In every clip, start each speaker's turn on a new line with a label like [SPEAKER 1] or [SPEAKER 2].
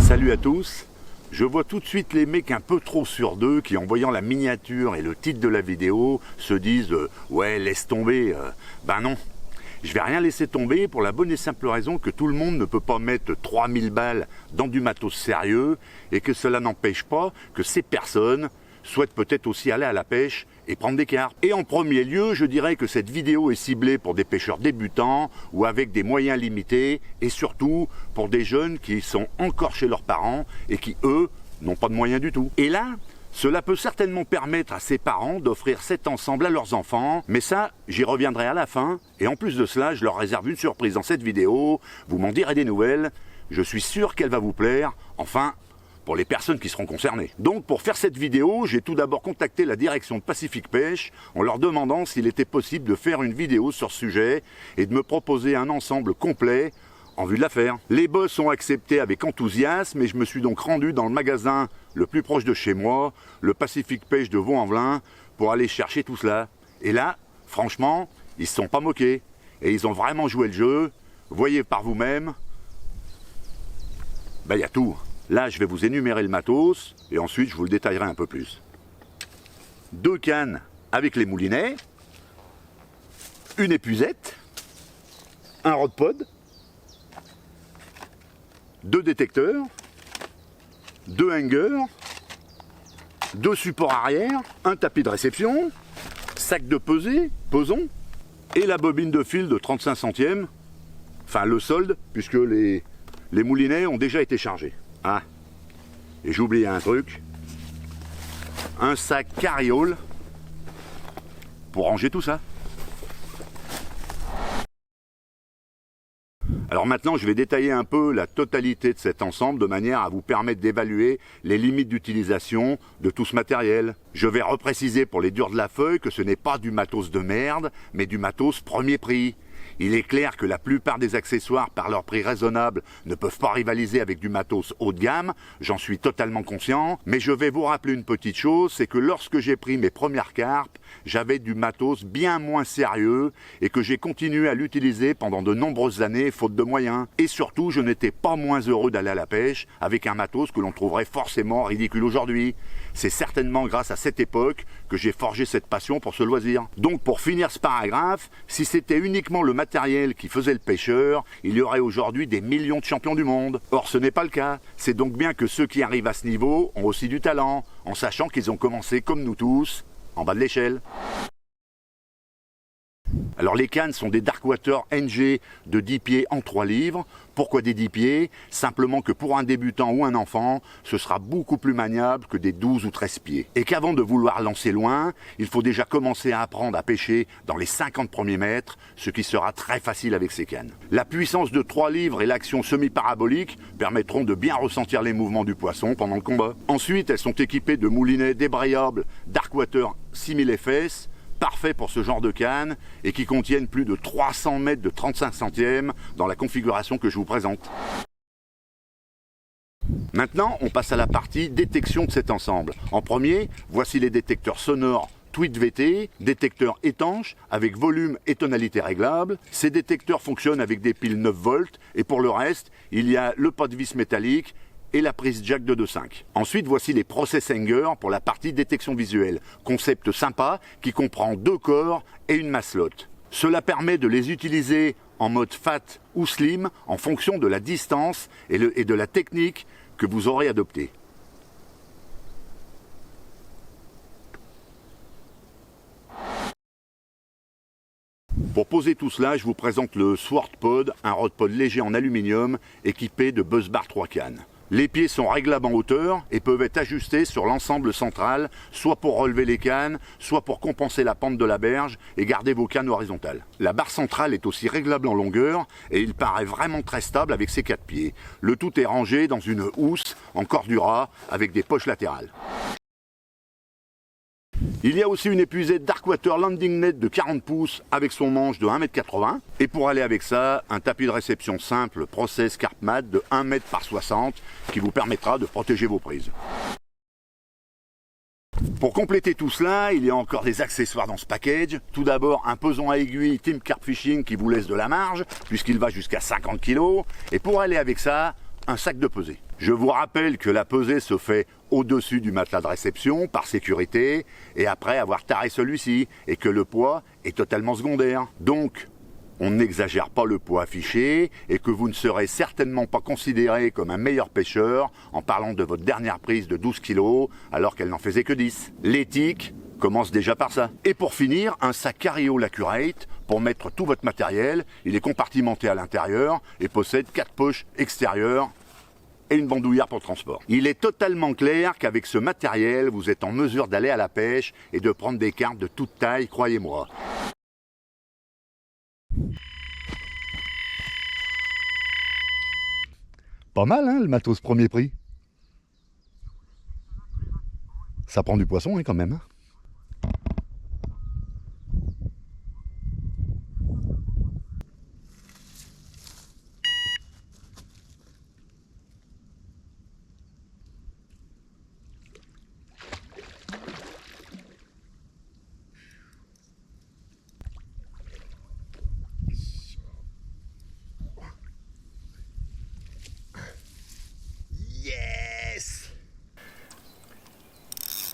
[SPEAKER 1] Salut à tous, je vois tout de suite les mecs un peu trop sûrs d'eux qui, en voyant la miniature et le titre de la vidéo, se disent ouais, laisse tomber. Ben non, je vais rien laisser tomber pour la bonne et simple raison que tout le monde ne peut pas mettre 3000 balles dans du matos sérieux et que cela n'empêche pas que ces personnes souhaitent peut-être aussi aller à la pêche et prendre des carpes. Et en premier lieu, je dirais que cette vidéo est ciblée pour des pêcheurs débutants ou avec des moyens limités et surtout pour des jeunes qui sont encore chez leurs parents et qui, eux, n'ont pas de moyens du tout. Et là, cela peut certainement permettre à ces parents d'offrir cet ensemble à leurs enfants, mais ça, j'y reviendrai à la fin. Et en plus de cela, je leur réserve une surprise dans cette vidéo. Vous m'en direz des nouvelles. Je suis sûr qu'elle va vous plaire. Enfin, pour les personnes qui seront concernées. Donc pour faire cette vidéo, j'ai tout d'abord contacté la direction de Pacific Pêche en leur demandant s'il était possible de faire une vidéo sur ce sujet et de me proposer un ensemble complet en vue de la faire. Les boss ont accepté avec enthousiasme et je me suis donc rendu dans le magasin le plus proche de chez moi, le Pacific Pêche de Vaux-en-Velin, pour aller chercher tout cela. Et là, franchement, ils ne se sont pas moqués et ils ont vraiment joué le jeu. Voyez par vous-même, il y a tout. Là, je vais vous énumérer le matos et ensuite je vous le détaillerai un peu plus. 2 cannes avec les moulinets, une épuisette, un rod pod, 2 détecteurs, 2 hangers, 2 supports arrière, un tapis de réception, sac de pesée, pesons, et la bobine de fil de 35 centièmes, enfin le solde, puisque les moulinets ont déjà été chargés. Ah, et j'ai oublié un truc, un sac carriole pour ranger tout ça. Alors maintenant, je vais détailler un peu la totalité de cet ensemble de manière à vous permettre d'évaluer les limites d'utilisation de tout ce matériel. Je vais repréciser pour les durs de la feuille que ce n'est pas du matos de merde, mais du matos premier prix. Il est clair que la plupart des accessoires, par leur prix raisonnable, ne peuvent pas rivaliser avec du matos haut de gamme, j'en suis totalement conscient, mais je vais vous rappeler une petite chose, c'est que lorsque j'ai pris mes premières carpes, j'avais du matos bien moins sérieux et que j'ai continué à l'utiliser pendant de nombreuses années, faute de moyens. Et surtout, je n'étais pas moins heureux d'aller à la pêche avec un matos que l'on trouverait forcément ridicule aujourd'hui. C'est certainement grâce à cette époque que j'ai forgé cette passion pour ce loisir. Donc pour finir ce paragraphe, si c'était uniquement le matériel qui faisait le pêcheur, il y aurait aujourd'hui des millions de champions du monde. Or ce n'est pas le cas. C'est donc bien que ceux qui arrivent à ce niveau ont aussi du talent, en sachant qu'ils ont commencé comme nous tous, en bas de l'échelle. Alors les cannes sont des Darkwater NG de 10 pieds en 3 livres. Pourquoi des 10 pieds? Simplement que pour un débutant ou un enfant, ce sera beaucoup plus maniable que des 12 ou 13 pieds. Et qu'avant de vouloir lancer loin, il faut déjà commencer à apprendre à pêcher dans les 50 premiers mètres, ce qui sera très facile avec ces cannes. La puissance de 3 livres et l'action semi-parabolique permettront de bien ressentir les mouvements du poisson pendant le combat. Ensuite, elles sont équipées de moulinets débrayables Darkwater 6000 FS, parfait pour ce genre de canne et qui contiennent plus de 300 mètres de 35 centièmes dans la configuration que je vous présente. Maintenant, on passe à la partie détection de cet ensemble. En premier, voici les détecteurs sonores Tweed VT, détecteurs étanches avec volume et tonalité réglables. Ces détecteurs fonctionnent avec des piles 9 volts et pour le reste, il y a le pas de vis métallique et la prise jack de 2.5. Ensuite, voici les Process Hanger pour la partie détection visuelle. Concept sympa qui comprend 2 corps et une masselotte. Cela permet de les utiliser en mode fat ou slim en fonction de la distance et de la technique que vous aurez adoptée. Pour poser tout cela, je vous présente le Sword Pod, un rod pod léger en aluminium équipé de buzz bar 3 cannes. Les pieds sont réglables en hauteur et peuvent être ajustés sur l'ensemble central, soit pour relever les cannes, soit pour compenser la pente de la berge et garder vos cannes horizontales. La barre centrale est aussi réglable en longueur et il paraît vraiment très stable avec ses 4 pieds. Le tout est rangé dans une housse en cordura avec des poches latérales. Il y a aussi une épuisette Darkwater Landing Net de 40 pouces avec son manche de 1,80 m. Et pour aller avec ça, un tapis de réception simple Process Carp Mat de 1 m par 60 qui vous permettra de protéger vos prises. Pour compléter tout cela, il y a encore des accessoires dans ce package. Tout d'abord, un pesant à aiguille Team Carp Fishing qui vous laisse de la marge, puisqu'il va jusqu'à 50 kg. Et pour aller avec ça, un sac de pesée. Je vous rappelle que la pesée se fait au-dessus du matelas de réception, par sécurité, et après avoir taré celui-ci, et que le poids est totalement secondaire. Donc, on n'exagère pas le poids affiché et que vous ne serez certainement pas considéré comme un meilleur pêcheur en parlant de votre dernière prise de 12 kg alors qu'elle n'en faisait que 10. L'éthique commence déjà par ça. Et pour finir, un sac Cario Accurate pour mettre tout votre matériel. Il est compartimenté à l'intérieur et possède 4 poches extérieures et une bandoulière pour le transport. Il est totalement clair qu'avec ce matériel, vous êtes en mesure d'aller à la pêche et de prendre des carpes de toute taille, croyez-moi. Pas mal, hein, le matos premier prix. Ça prend du poisson, hein, quand même.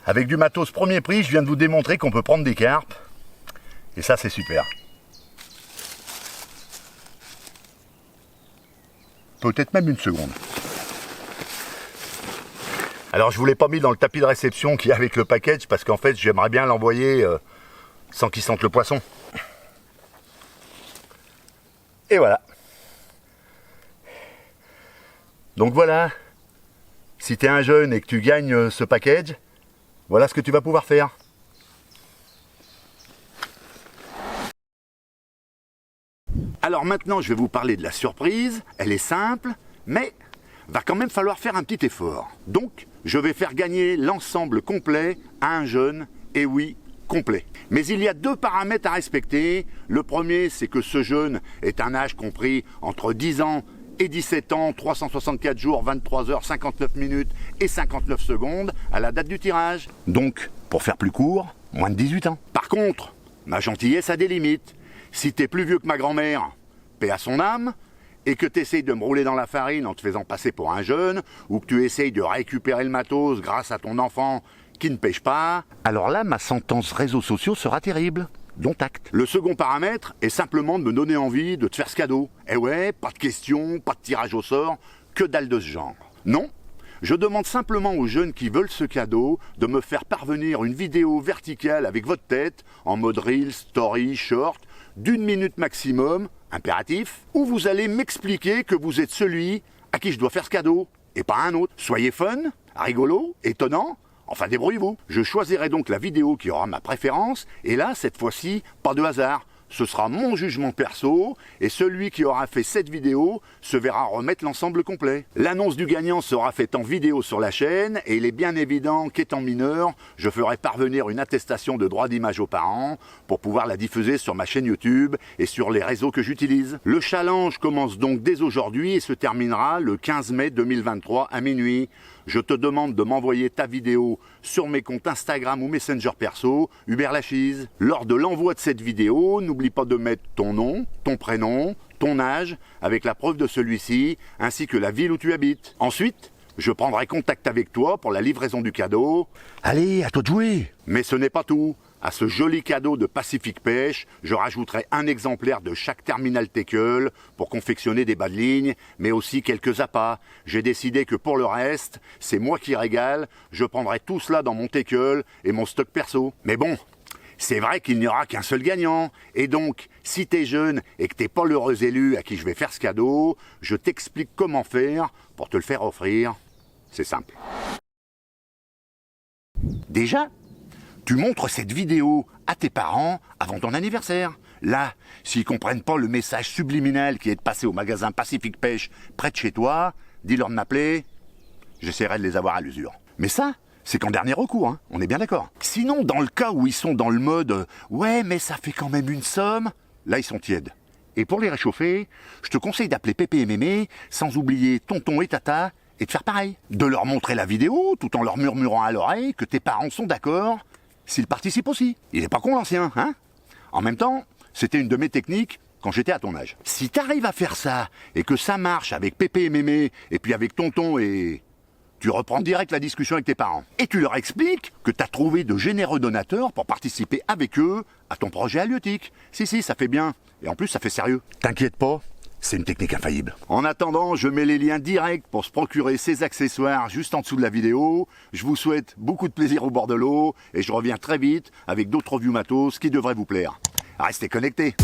[SPEAKER 1] Avec du matos premier prix, je viens de vous démontrer qu'on peut prendre des carpes. Et ça, c'est super. Peut-être même une seconde. Alors, je ne vous l'ai pas mis dans le tapis de réception qui est avec le package parce qu'en fait, j'aimerais bien l'envoyer sans qu'il sente le poisson. Et voilà. Donc voilà. Si tu es un jeune et que tu gagnes ce package, voilà ce que tu vas pouvoir faire. Alors maintenant, je vais vous parler de la surprise. Elle est simple, mais va quand même falloir faire un petit effort. Donc, je vais faire gagner l'ensemble complet à un jeune, et oui, complet. Mais il y a 2 paramètres à respecter. Le premier, c'est que ce jeune est un âge compris entre 10 ans et 17 ans, 364 jours, 23 heures, 59 minutes et 59 secondes à la date du tirage. Donc, pour faire plus court, moins de 18 ans. Par contre, ma gentillesse a des limites. Si t'es plus vieux que ma grand-mère, paix à son âme, et que tu essayes de me rouler dans la farine en te faisant passer pour un jeune, ou que tu essayes de récupérer le matos grâce à ton enfant qui ne pêche pas, alors là, ma sentence réseaux sociaux sera terrible. Dont acte. Le second paramètre est simplement de me donner envie de te faire ce cadeau. Eh ouais, pas de questions, pas de tirage au sort, que dalle de ce genre. Non, je demande simplement aux jeunes qui veulent ce cadeau de me faire parvenir une vidéo verticale avec votre tête, en mode reel, story, short, d'1 minute maximum, impératif, où vous allez m'expliquer que vous êtes celui à qui je dois faire ce cadeau, et pas un autre. Soyez fun, rigolo, étonnant. Enfin, débrouillez-vous. Je choisirai donc la vidéo qui aura ma préférence, et là, cette fois-ci, pas de hasard. Ce sera mon jugement perso, et celui qui aura fait cette vidéo se verra remettre l'ensemble complet. L'annonce du gagnant sera faite en vidéo sur la chaîne, et il est bien évident qu'étant mineur, je ferai parvenir une attestation de droit d'image aux parents pour pouvoir la diffuser sur ma chaîne YouTube et sur les réseaux que j'utilise. Le challenge commence donc dès aujourd'hui et se terminera le 15 mai 2023 à minuit. Je te demande de m'envoyer ta vidéo sur mes comptes Instagram ou Messenger perso, Hubert Lachise. Lors de l'envoi de cette vidéo, n'oublie pas de mettre ton nom, ton prénom, ton âge, avec la preuve de celui-ci, ainsi que la ville où tu habites. Ensuite, je prendrai contact avec toi pour la livraison du cadeau. Allez, à toi de jouer! Mais ce n'est pas tout. À ce joli cadeau de Pacific Pêche, je rajouterai un exemplaire de chaque terminal tackle pour confectionner des bas de ligne, mais aussi quelques appâts. J'ai décidé que pour le reste, c'est moi qui régale, je prendrai tout cela dans mon tackle et mon stock perso. Mais bon, c'est vrai qu'il n'y aura qu'un seul gagnant, et donc, si t'es jeune et que t'es pas l'heureux élu à qui je vais faire ce cadeau, je t'explique comment faire pour te le faire offrir. C'est simple. Déjà, tu montres cette vidéo à tes parents avant ton anniversaire. Là, s'ils comprennent pas le message subliminal qui est de passer au magasin Pacific Pêche près de chez toi, dis-leur de m'appeler, j'essaierai de les avoir à l'usure. Mais ça, c'est qu'en dernier recours, hein, on est bien d'accord. Sinon, dans le cas où ils sont dans le mode « ouais, mais ça fait quand même une somme », là, ils sont tièdes. Et pour les réchauffer, je te conseille d'appeler Pépé et Mémé, sans oublier Tonton et Tata, et de faire pareil. De leur montrer la vidéo, tout en leur murmurant à l'oreille que tes parents sont d'accord, s'ils participent aussi. Il est pas con l'ancien, hein? En même temps, c'était une de mes techniques quand j'étais à ton âge. Si t'arrives à faire ça, et que ça marche avec Pépé et Mémé, et puis avec Tonton et... Tu reprends direct la discussion avec tes parents. Et tu leur expliques que tu as trouvé de généreux donateurs pour participer avec eux à ton projet halieutique. Si, ça fait bien. Et en plus, ça fait sérieux. T'inquiète pas, c'est une technique infaillible. En attendant, je mets les liens directs pour se procurer ces accessoires juste en dessous de la vidéo. Je vous souhaite beaucoup de plaisir au bord de l'eau et je reviens très vite avec d'autres reviews matos qui devraient vous plaire. Restez connectés.